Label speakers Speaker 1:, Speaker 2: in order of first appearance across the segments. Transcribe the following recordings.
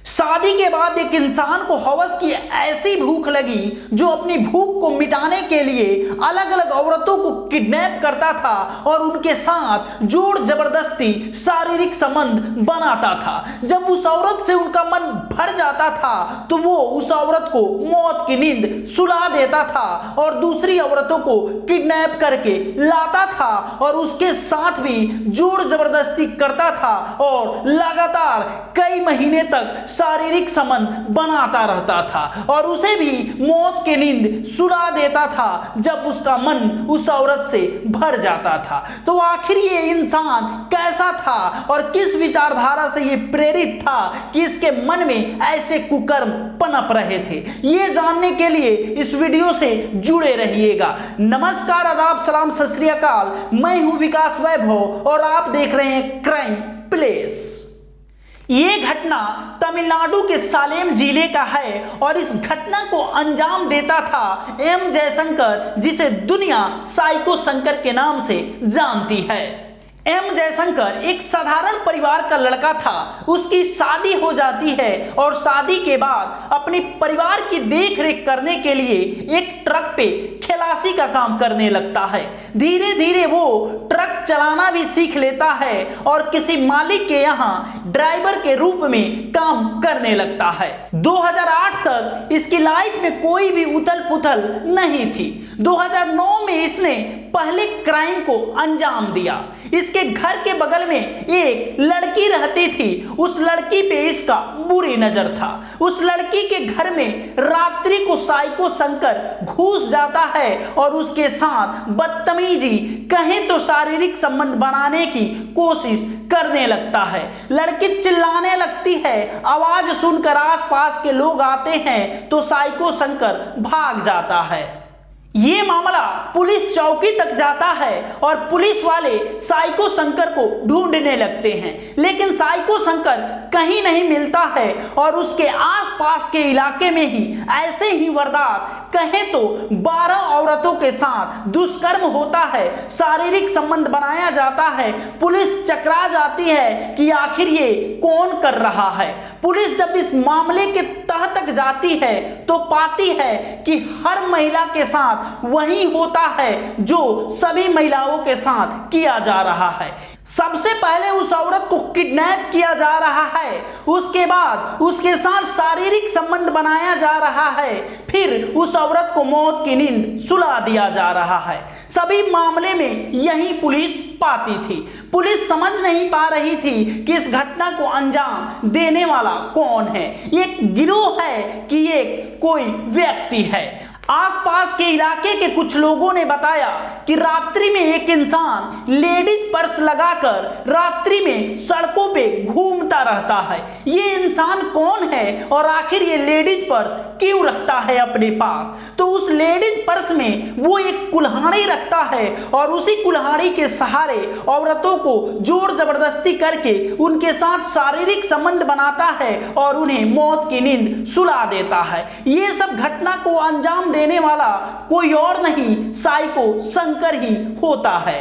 Speaker 1: शादी के बाद एक इंसान को हवस की ऐसी भूख लगी जो अपनी भूख को मिटाने के लिए अलग अलग औरतों को किडनैप करता था और उनके साथ जोर जबरदस्ती शारीरिक संबंध बनाता था। जब उस औरत से उनका मन भर जाता था तो वो उस औरत को मौत की नींद सुला देता था और दूसरी औरतों को किडनैप करके लाता था और उसके साथ भी जोर जबरदस्ती करता था और लगातार कई महीने तक शारीरिक संबंध बनाता रहता था और उसे भी मौत की नींद सुला देता था जब उसका मन उस औरत से भर जाता था। तो आखिर ये इंसान कैसा था और किस विचारधारा से ये प्रेरित था कि इसके मन में ऐसे कुकर्म पनप रहे थे, ये जानने के लिए इस वीडियो से जुड़े रहिएगा। नमस्कार, आदाब, सलाम, सत श्री अकाल। मैं हूं विकास वैभव और आप देख रहे हैं क्राइम प्लेस। ये घटना तमिलनाडु के सालेम जिले का है और इस घटना को अंजाम देता था एम जयशंकर, जिसे दुनिया साइको शंकर के नाम से जानती है। एम जयशंकर एक साधारण परिवार का लड़का था। उसकी शादी हो जाती है और शादी के बाद अपने परिवार की देखरेख करने के लिए एक ट्रक पे खलासी का काम करने लगता है। धीरे धीरे वो ट्रक चलाना भी सीख लेता है और किसी मालिक के यहाँ ड्राइवर के रूप में काम करने लगता है। 2008 तक इसकी लाइफ में कोई भी उथल पुथल नहीं थी। 2009 में इसने पहले क्राइम को अंजाम दिया। इसके घर के बगल में एक लड़की रहती थी। उस लड़की पे इसका बुरी नजर था। उस लड़की के घर में रात्रि को साइको शंकर घुस जाता है और उसके साथ बदतमीजी, कहें तो शारीरिक संबंध बनाने की कोशिश करने लगता है। लड़की चिल्लाने लगती है। आवाज सुनकर आसपास के लोग आते हैं तो साइको शंकर भाग जाता है। ये मामला पुलिस चौकी तक जाता है और पुलिस वाले साइको शंकर को ढूंढने लगते हैं, लेकिन साइको शंकर कहीं नहीं मिलता है और उसके आसपास के इलाके में ही ऐसे ही वारदात, कहें तो 12 औरतों के साथ दुष्कर्म होता है, शारीरिक संबंध बनाया जाता है। पुलिस चकरा जाती है कि आखिर ये कौन कर रहा है। पुलिस जब इस मामले के तह तक जाती है तो पाती है कि हर महिला के साथ वही होता है जो सभी महिलाओं के साथ किया जा रहा है। सबसे पहले उस औरत को किडनैप किया जा रहा है, उसके बाद उसके साथ शारीरिक संबंध बनाया जा रहा है, फिर उस औरत को मौत की नींद सुला दिया जा रहा है। सभी मामले में यही पुलिस पाती थी। पुलिस समझ नहीं पा रही थी कि इस घटना को अंजाम देने वाला कौन है, एक गिरोह है कि ये कोई व्यक्ति है। आसपास के इलाके के कुछ लोगों ने बताया कि रात्रि में एक इंसान लेडीज पर्स लगाकर रात्रि में सड़कों पे घूमता रहता है। ये इंसान कौन है और आखिर ये लेडीज पर्स क्यों रखता है अपने पास? तो उस लेडीज पर्स में वो एक कुल्हाड़ी रखता है और उसी कुल्हाड़ी के सहारे औरतों को जोर जबरदस्ती करके उनके साथ शारीरिक संबंध बनाता है और उन्हें मौत की नींद सुला देता है। ये सब घटना को अंजाम देने वाला कोई और नहीं, साइको शंकर ही होता है।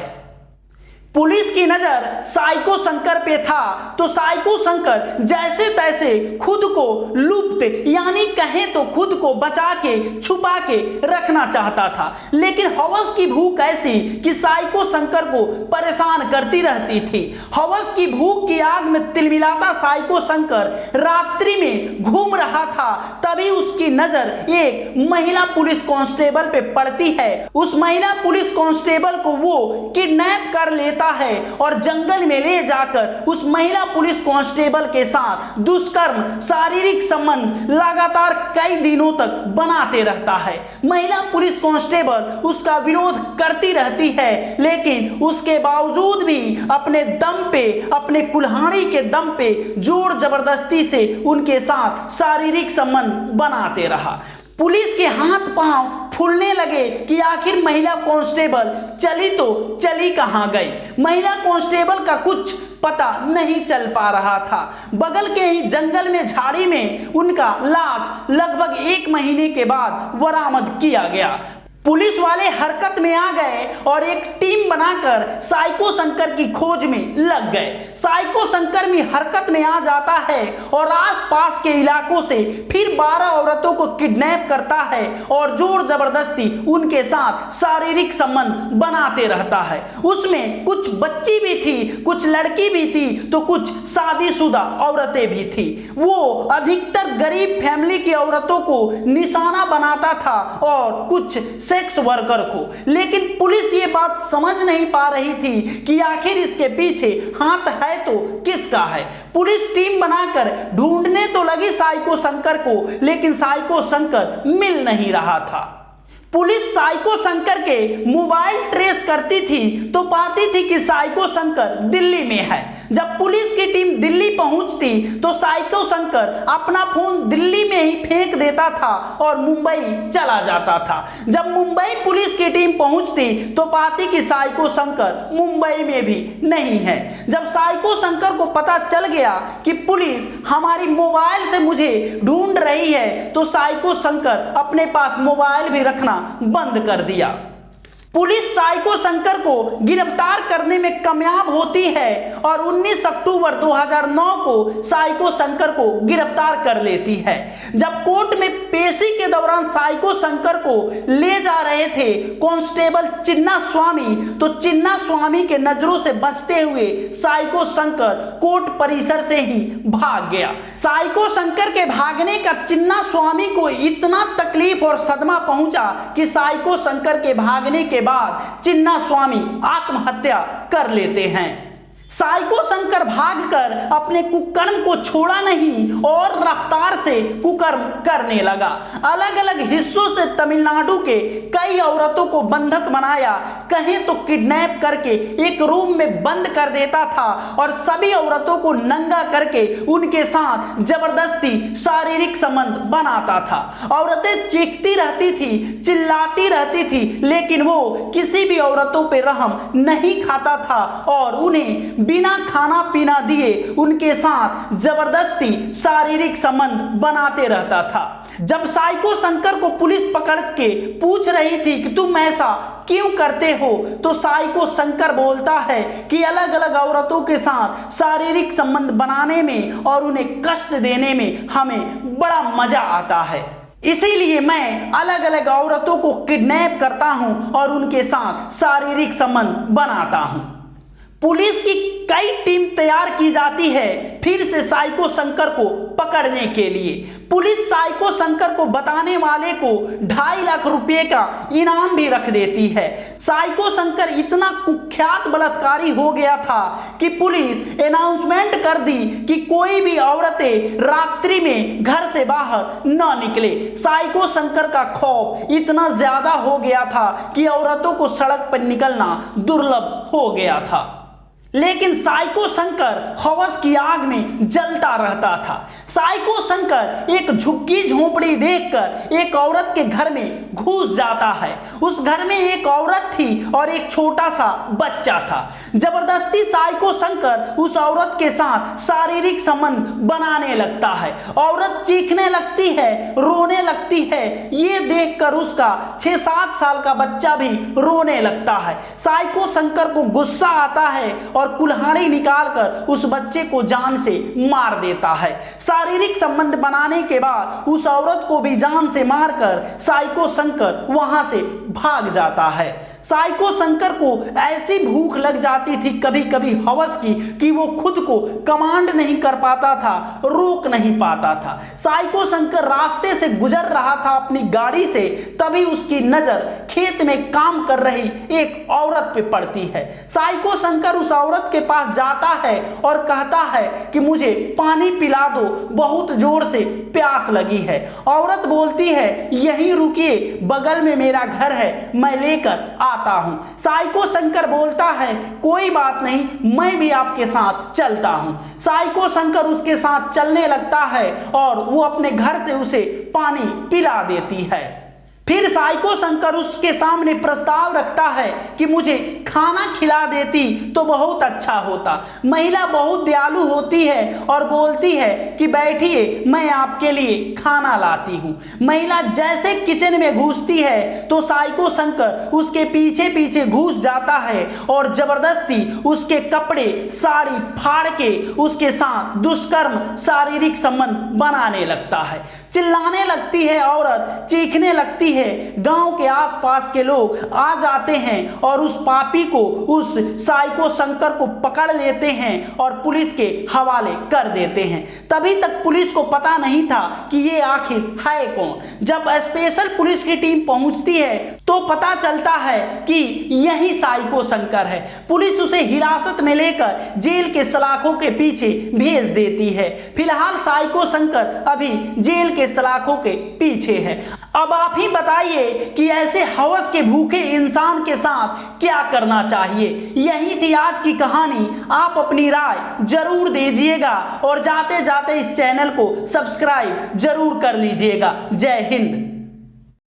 Speaker 1: पुलिस की नजर साइको शंकर पे था तो साइको शंकर जैसे तैसे खुद को लुप्त, यानी कहें तो खुद को बचा के छुपा के रखना चाहता था, लेकिन हवस की भूख ऐसी कि साइको शंकर को परेशान करती रहती थी। हवस की भूख की आग में तिलमिलाता साइको शंकर रात्रि में घूम रहा था। तभी उसकी नजर एक महिला पुलिस कांस्टेबल पे पड़ती है। उस महिला पुलिस कांस्टेबल को वो किडनैप कर लेता है और जंगल में ले जाकर उस महिला पुलिस कांस्टेबल के साथ दुष्कर्म, शारीरिक संबंध लगातार कई दिनों तक बनाते रहता है। महिला पुलिस कांस्टेबल उसका विरोध करती रहती है, लेकिन उसके बावजूद भी अपने दम पे, अपने कुल्हाड़ी के दम पे जोर जबरदस्ती से उनके साथ शारीरिक संबंध बनाते रहा। पुलिस के हाथ पांव फूलने लगे कि आखिर महिला कांस्टेबल चली तो चली कहां गई। महिला कांस्टेबल का कुछ पता नहीं चल पा रहा था। बगल के ही जंगल में झाड़ी में उनका लाश लगभग 1 महीने के बाद बरामद किया गया। पुलिस वाले हरकत में आ गए और एक टीम बनाकर साइको शंकर की खोज में लग गए। साइको शंकर भी हरकत में आ जाता है और आसपास के इलाकों से फिर 12 औरतों को किडनैप करता है और जोर जबरदस्ती उनके साथ शारीरिक संबंध बनाते रहता है। उसमें कुछ बच्ची भी थी, कुछ लड़की भी थी, तो कुछ शादीशुदा औरतें भी थी। वो अधिकतर गरीब फैमिली की औरतों को निशाना बनाता था और कुछ सेक्स वर्कर को। लेकिन पुलिस ये बात समझ नहीं पा रही थी कि आखिर इसके पीछे हाथ है तो किसका है। पुलिस टीम बनाकर ढूंढने तो लगी साइको शंकर को, लेकिन साइको शंकर मिल नहीं रहा था। पुलिस साइको शंकर के मोबाइल ट्रेस करती थी तो पाती थी कि साइको शंकर दिल्ली में है। जब पुलिस की टीम दिल्ली पहुंचती तो साइको शंकर अपना फोन दिल्ली में ही फेंक देता था और मुंबई चला जाता था। जब मुंबई पुलिस की टीम पहुंचती तो पाती कि साइको शंकर मुंबई में भी नहीं है। जब साइको शंकर को पता चल गया कि पुलिस हमारी मोबाइल से मुझे ढूंढ रही है तो साइको शंकर अपने पास मोबाइल भी रखना बंद कर दिया। पुलिस साइको शंकर को गिरफ्तार करने में कामयाब होती है और 19 अक्टूबर 2009 को साइको शंकर को गिरफ्तार कर लेती है। जब कोर्ट में पेशी के दौरान साइको शंकर को ले जा रहे थे कांस्टेबल चिन्ना स्वामी, तो चिन्ना स्वामी के नजरों से बचते हुए साइको शंकर कोर्ट परिसर से ही भाग गया। साइको शंकर के भागने का चिन्ना स्वामी को इतना तकलीफ और सदमा पहुंचा कि साइको शंकर के भागने के बाद चिन्ना स्वामी आत्महत्या कर लेते हैं। साइको शंकर भागकर अपने कुकर्म को छोड़ा नहीं और रफ्तार से कुकर्म करने लगा। अलग अलग हिस्सों से तमिलनाडु के कई औरतों को बंधक बनाया, कहें तो किडनैप करके एक रूम में बंद कर देता था और सभी औरतों को नंगा करके उनके साथ जबरदस्ती शारीरिक संबंध बनाता था। औरतें चीखती रहती थी, चिल्लाती रहती थी, लेकिन वो किसी भी औरतों पे रहम नहीं खाता था और उन्हें बिना खाना पीना दिए उनके साथ जबरदस्ती शारीरिक संबंध बनाते रहता था। जब साइको शंकर को पुलिस पकड़ के पूछ रही थी कि तुम ऐसा क्यों करते हो, तो साइको शंकर बोलता है कि अलग अलग औरतों के साथ शारीरिक संबंध बनाने में और उन्हें कष्ट देने में हमें बड़ा मजा आता है, इसीलिए मैं अलग अलग औरतों को किडनैप करता हूं और उनके साथ शारीरिक संबंध बनाता हूं। पुलिस की कई टीम तैयार की जाती है फिर से साइको शंकर को पकड़ने के लिए। पुलिस साइको शंकर को बताने वाले को 2.5 लाख रुपए का इनाम भी रख देती है। साइको शंकर इतना कुख्यात बलात्कारी हो गया था कि पुलिस अनाउंसमेंट कर दी कि कोई भी औरतें रात्रि में घर से बाहर न निकले। साइको शंकर का खौफ इतना ज्यादा हो गया था कि औरतों को सड़क पर निकलना दुर्लभ हो गया था। लेकिन साइको शंकर हवस की आग में जलता रहता था। साइको शंकर एक झुग्गी झोपड़ी देखकर एक औरत के घर में घुस जाता है। उस घर में एक औरत थी और एक छोटा सा बच्चा था। जबरदस्ती साइको शंकर उस औरत के साथ शारीरिक संबंध बनाने लगता है। औरत चीखने लगती है, रोने लगती है। ये देखकर उसका 6-7 साल का बच्चा भी रोने लगता है। साइको शंकर को गुस्सा आता है और कुल्हाड़ी निकालकर उस बच्चे को जान से मार देता है। शारीरिक संबंध बनाने के बाद उस औरत को भी जान से मारकर साइको शंकर वहां से भाग जाता है। साइको शंकर को ऐसी भूख लग जाती थी कभी कभी हवस की कि वो खुद को कमांड नहीं कर पाता था, रोक नहीं पाता था। साइको शंकर रास्ते से गुजर रहा था अपनी गाड़ी से, तभी उसकी नजर खेत में काम कर रही एक औरत पे पड़ती है। साइको शंकर उस औरत के पास जाता है और कहता है कि मुझे पानी पिला दो, बहुत जोर से प्यास लगी है। औरत बोलती है यहीं रुकिए, बगल में मेरा घर है, मैं लेकर आता हूं। साइको शंकर बोलता है कोई बात नहीं, मैं भी आपके साथ चलता हूं। साइको शंकर उसके साथ चलने लगता है और वो अपने घर से उसे पानी पिला देती है। फिर साइको शंकर उसके सामने प्रस्ताव रखता है कि मुझे खाना खिला देती तो बहुत अच्छा होता। महिला बहुत दयालु होती है और बोलती है कि बैठिए, मैं आपके लिए खाना लाती हूँ। महिला जैसे किचन में घुसती है तो साइको शंकर उसके पीछे पीछे घुस जाता है और जबरदस्ती उसके कपड़े साड़ी फाड़ के उसके साथ दुष्कर्म शारीरिक संबंध बनाने लगता है। चिल्लाने लगती है औरत, चीखने लगती है। गांव के आसपास के लोग आ जाते हैं और उस पापी को, उस साइको शंकर को पकड़ लेते हैं और पुलिस के हवाले कर देते हैं। तभी तक पुलिस को पता नहीं था कि ये आखिर है कौन। जब स्पेशल पुलिस की टीम पहुंचती है तो पता चलता है कि यही साइको शंकर है। पुलिस उसे हिरासत में लेकर जेल के सलाखों के पीछे भेज देती है। फिलहाल साइको शंकर अभी जेल के सलाखों के पीछे है। अब आप ही बताइए कि ऐसे हवस के भूखे इंसान के साथ क्या करना चाहिए। यही थी आज की कहानी। आप अपनी राय जरूर दीजिएगा और जाते जाते इस चैनल को सब्सक्राइब जरूर कर लीजिएगा। जय हिंद।